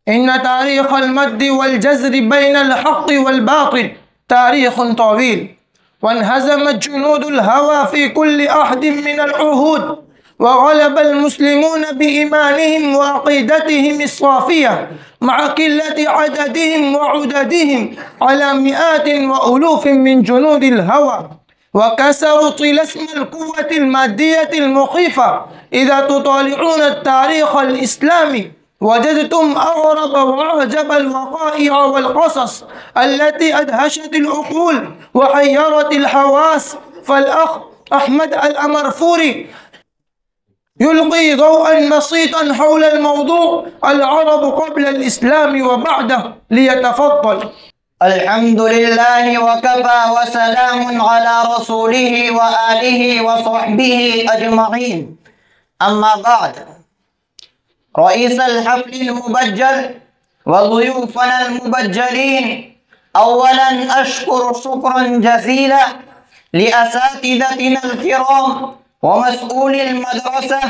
إن تاريخ المد والجزر بين الحق والباطل تاريخ طويل، وانهزمت جنود الهوى في كل عهد من العهود، وغلب المسلمون بإيمانهم وعقيدتهم الصافية مع قلة عددهم وعددهم على مئات وألوف من جنود الهوى، وكسروا طلسم القوة المادية المخيفة. إذا تطالعون التاريخ الإسلامي وجدتم أغرب وأعجب الوقائع والقصص التي أدهشت العقول وحيرت الحواس. فالأخ أحمد الأمرفوري يلقي ضوءا بسيطا حول الموضوع العرب قبل الإسلام وبعده، ليتفضل. الحمد لله وكفى، وسلام على رسوله وآله وصحبه أجمعين. أما بعد، رئيس الحفل المبجل وضيوفنا المبجلين، أولا أشكر شكرا جزيلا لأساتذتنا الكرام ومسؤولي المدرسة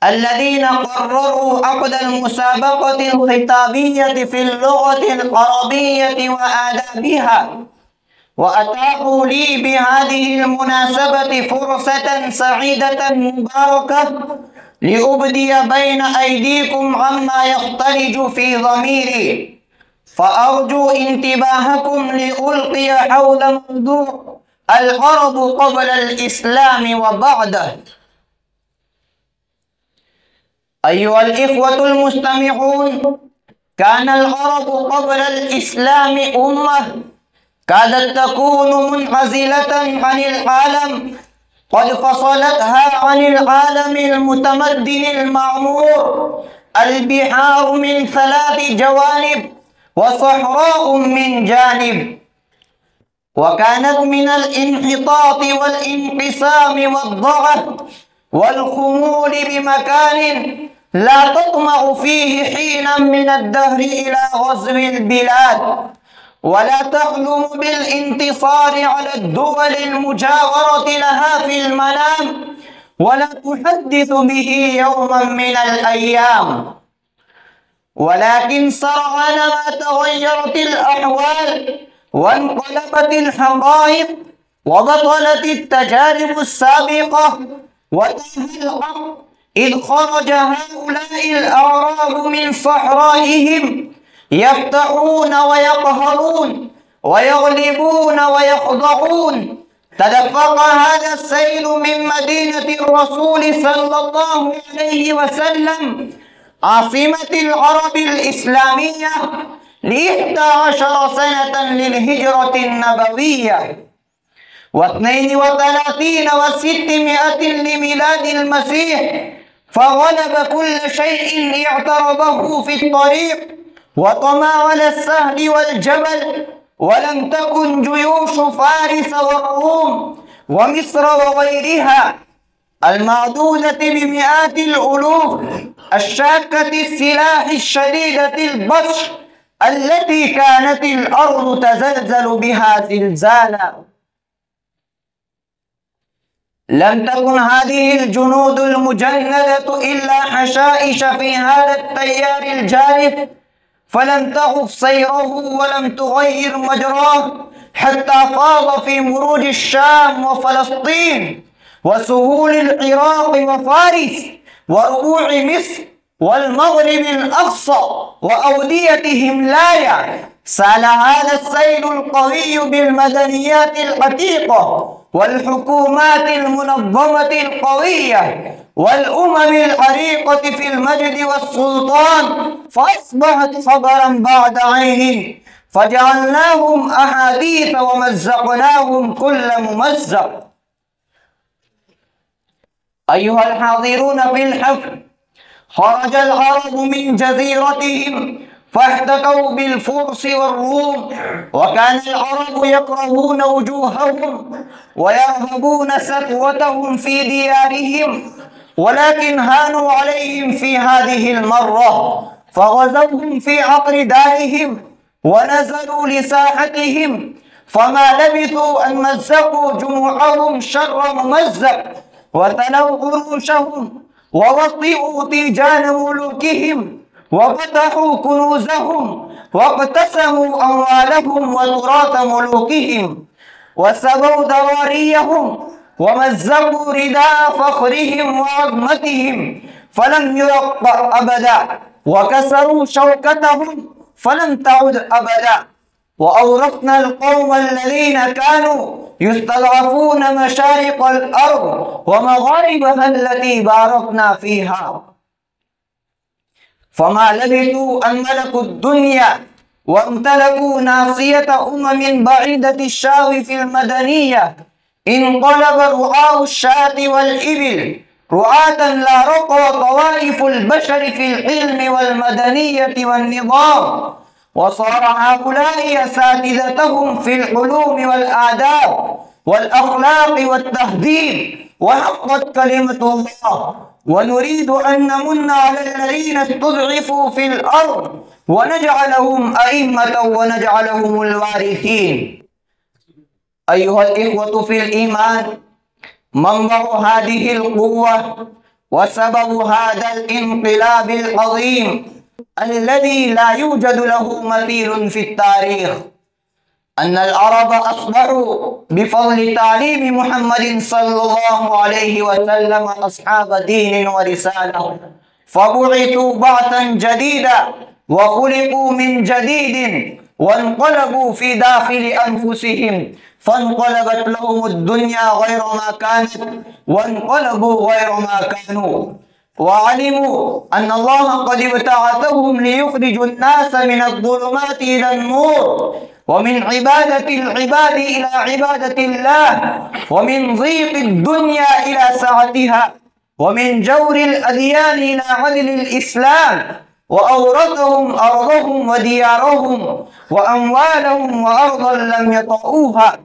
الذين قرروا عقد المسابقة الخطابية في اللغة العربية وآدابها، وأتاحوا لي بهذه المناسبة فرصة سعيدة مباركة لأبدي بين أيديكم عما يختلج في ضميري، فأرجو انتباهكم لألقي حول موضوع العرب قبل الإسلام وبعده. أيها الإخوة المستمعون، كان العرب قبل الإسلام أمة كادت تكون منعزلة عن العالم، قد فصلتها عن العالم المتمدن المعمور البحار من 3 جوانب وصحراء من جانب، وكانت من الانحطاط والانقسام والضعف والخمول بمكان لا تطمع فيه حينا من الدهر إلى غزو البلاد، ولا تحلم بالانتصار على الدول المجاورة لها في المنام، ولا تحدث به يوما من الأيام. ولكن سرعان ما تغيرت الأحوال وانقلبت الحقائق وبطلت التجارب السابقة وتاه الأمر، إذ خرج هؤلاء الأعراب من صحرائهم يفتحون ويقهرون ويغلبون ويخضعون. تدفق هذا السيل من مدينة الرسول صلى الله عليه وسلم عاصمة العرب الإسلامية ل11 سنة للهجرة النبوية، 32 و600 لميلاد المسيح، فغلب كل شيء اعترضه في الطريق وطمع على السهل والجبل، ولم تكن جيوش فارس والروم ومصر وغيرها المعدودة بمئات الألوف الشاكة السلاح الشديدة البطش التي كانت الأرض تزلزل بها زلزالا. لم تكن هذه الجنود المجندة إلا حشائش في هذا التيار الجارف، فلم تغف سيره ولم تغير مجراه حتى فاض في مروج الشام وفلسطين وسهول العراق وفارس وربوع مصر والمغرب الأقصى وأودية هملايا. سال هذا السيل القوي بالمدنيات العتيقة والحكومات المنظمة القوية والأمم العريقة في المجد والسلطان، فأصبحت خبرا بعد عين، فجعلناهم أحاديث ومزقناهم كل ممزق. أيها الحاضرون في الحفل، خرج العرب من جزيرتهم فاحتكوا بالفرس والروم، وكان العرب يكرهون وجوههم ويرهبون سطوتهم في ديارهم، ولكن هانوا عليهم في هذه المرة، فغزوهم في عقر دارهم ونزلوا لساحتهم، فما لبثوا أن مزقوا جموعهم شر ممزق، وثنوا عروشهم ووطئوا تيجان ملوكهم، وفتحوا كنوزهم واقتسموا أموالهم وتراث ملوكهم وسبوا ذراريهم ومزقوا رداء فخرهم وعظمتهم فلم يرق أبدا وكسروا شوكتهم فلم تعد أبدا وأورثنا القوم الذين كانوا يستضعفون مشارق الأرض ومغاربها التي باركنا فيها فما لبثوا أن ملكوا الدنيا وامتلكوا ناصية بعيدة الشاو في المدنية انقلب رعاة الشاة والإبل رعاة لا رقى طوائف البشر في العلم والمدنية والنظام وصار هؤلاء أساتذتهم في العلوم والآداب والأخلاق والتهذيب وحقت كلمة الله ونريد أن نمن على الذين استضعفوا في الأرض ونجعلهم أئمة ونجعلهم الوارثين. أيها الإخوة في الإيمان، منبع هذه القوة وسبب هذا الانقلاب العظيم الذي لا يوجد له مثيل في التاريخ أن العرب أصبحوا بفضل تعليم محمد صلى الله عليه وسلم أصحاب دين ورسالة فبعثوا بعثا جديدا وخلقوا من جديد وانقلبوا في داخل أنفسهم فانقلبت لهم الدنيا غير ما كانت وانقلبوا غير ما كانوا وعلموا أن الله قد ابتعثهم ليخرجوا الناس من الظلمات إلى النور ومن عبادة العباد إلى عبادة الله ومن ضيق الدنيا إلى سعتها ومن جور الأديان إلى عدل الإسلام وأورثهم أرضهم وديارهم وأموالهم وأرضا لم يطئوها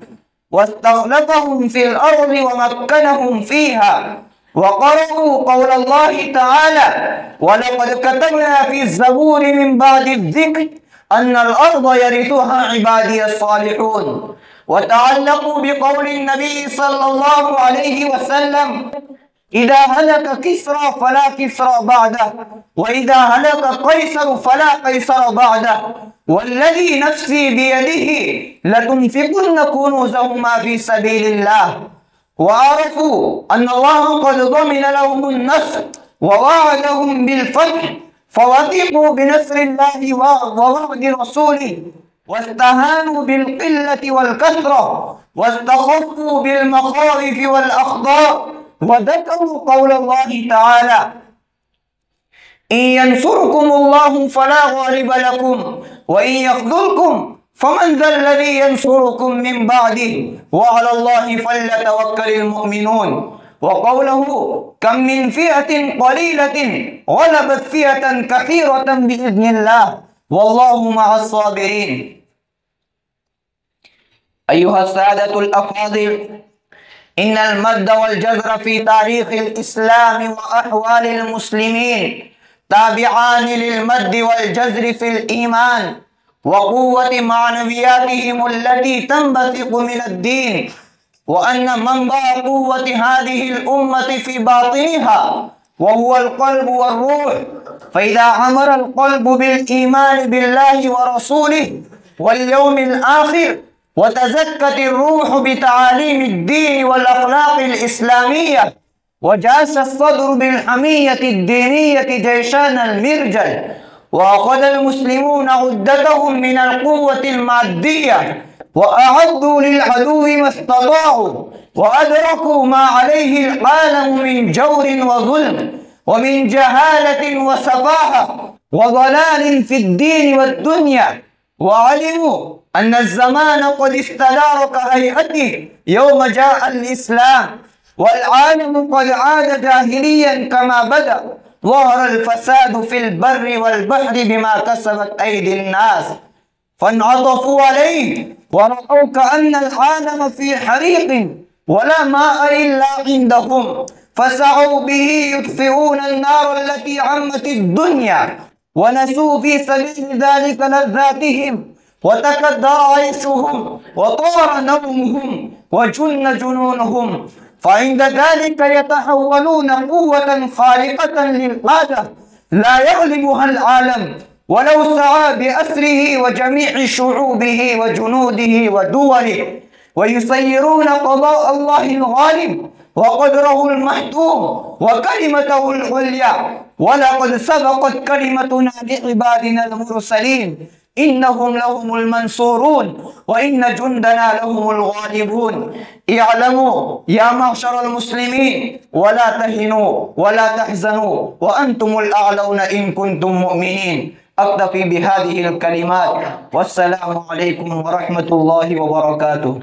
واستخلفهم في الأرض ومكنهم فيها وقرأوا قول الله تعالى ولقد كتبنا في الزبور من بعد الذكر أن الأرض يرثها عبادي الصالحون وتعلقوا بقول النبي صلى الله عليه وسلم إذا هلك كسرى فلا كسرى بعده وإذا هلك قيصر فلا قيصر بعده والذي نفسي بيده لتنفقن كنوزهما في سبيل الله وعرفوا أن الله قد ضمن لهم النصر ووعدهم بالفتح فوثقوا بنصر الله ووعد رسوله واستهانوا بالقلة والكثرة واستخفوا بالمخاوف والأخطاء وذكروا قول الله تعالى إن ينصركم الله فلا غالب لكم وإن يخذلكم فمن ذا الذي ينصركم من بعده وعلى الله فليتوكل المؤمنون وقوله كم من فئة قليلة غلبت فئة كثيرة بإذن الله والله مع الصابرين. أيها السادة الأفاضل، إن المد والجزر في تاريخ الإسلام وأحوال المسلمين تابعان للمد والجزر في الإيمان وقوة معنوياتهم التي تنبثق من الدين وأن منبع قوة هذه الأمة في باطنها وهو القلب والروح فإذا عمر القلب بالإيمان بالله ورسوله واليوم الآخر وتزكت الروح بتعاليم الدين والأخلاق الإسلامية وجاش الصدر بالحمية الدينية جيشان المرجل وأخذ المسلمون عدتهم من القوة المادية وأعدوا للعدو ما استطاعوا وأدركوا ما عليه العالم من جور وظلم ومن جهالة وسفاهة وضلال في الدين والدنيا وعلموا أن الزمان قد استدار كهيئته يوم جاء الإسلام والعالم قد عاد جاهليا كما بدأ ظهر الفساد في البر والبحر بما كسبت أيدي الناس فانعطفوا عليه ورأوا كأن العالم في حريق ولا ماء إلا عندهم فسعوا به يطفئون النار التي عمت الدنيا ونسوا في سبيل ذلك لذاتهم وتكدر عيشهم وطار نومهم وجن جنونهم فعند ذلك يتحولون قوة خارقة للعادة لا يغلبها العالم ولو سعى بأسره وجميع شعوبه وجنوده ودوله، ويسيرون قضاء الله الغالب وقدره المحتوم وكلمته العليا. ولقد سبقت كلمتنا لعبادنا المرسلين إنهم لهم المنصورون وإن جندنا لهم الغالبون. اعلموا يا معشر المسلمين ولا تهنوا ولا تحزنوا وأنتم الأعلون إن كنتم مؤمنين. أكتفي بهذه الكلمات، والسلام عليكم ورحمة الله وبركاته.